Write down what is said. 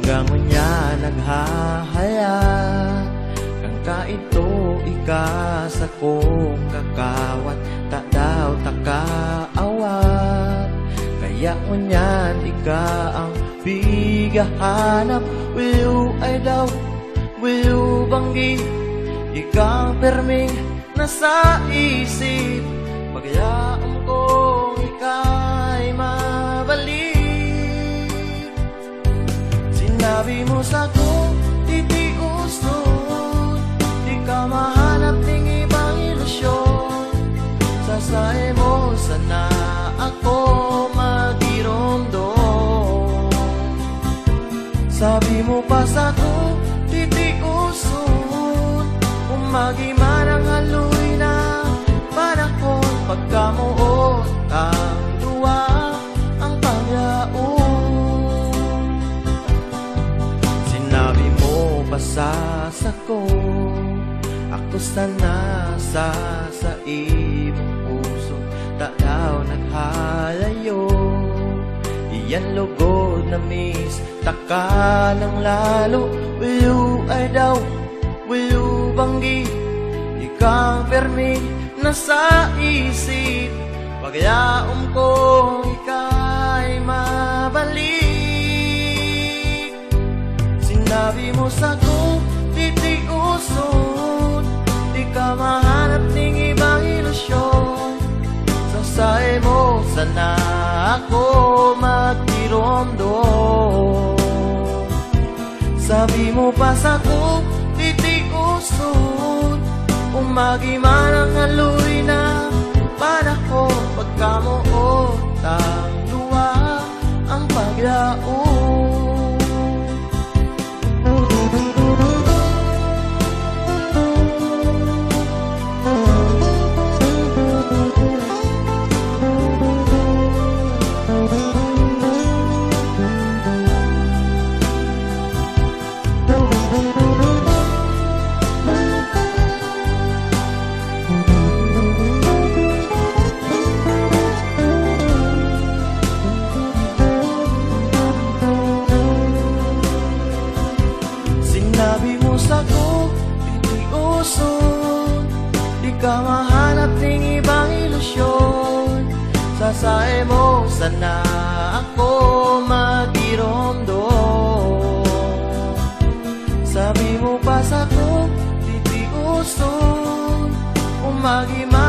hanggang unya naghahaya kang kaito ika sa kong kakawat ta daw takaawat kaya unyan ika ang bigahanap will ay daw will banggi ikang perming nasa isip pagyaon kong ika'y mabalik sinabi mo sa kong titiuson di ka mahanap ng ibang ilusyon sasae mo sana ako magiromdom sabi mo pa sa kong titiuson umagiman ang haloy na panahon pagkamuot ang duwa ang pagyaon sinabi mo pa sa ko ako sana sa imong puso ta daw naghalayo iyan lugod na miss taka ng lalo will ay daw will banggi ikang permi nasa isip pagyaon ko ika'y mabalik sinabi mo sa kong titiuson di ka mahanap ng ibang ilusyon sasae mo sana ako magtiromdom sabi mo pa sa kong titiuson umagiman ang haloy na panahon pagkamuot ang luwa ang pagyaon sinabi mo sa ko, titiuson di ka mahanap ng ibang ilusyon sasae mo sana ako magiromdom sabi mo pa sa ko, titiuson umagiman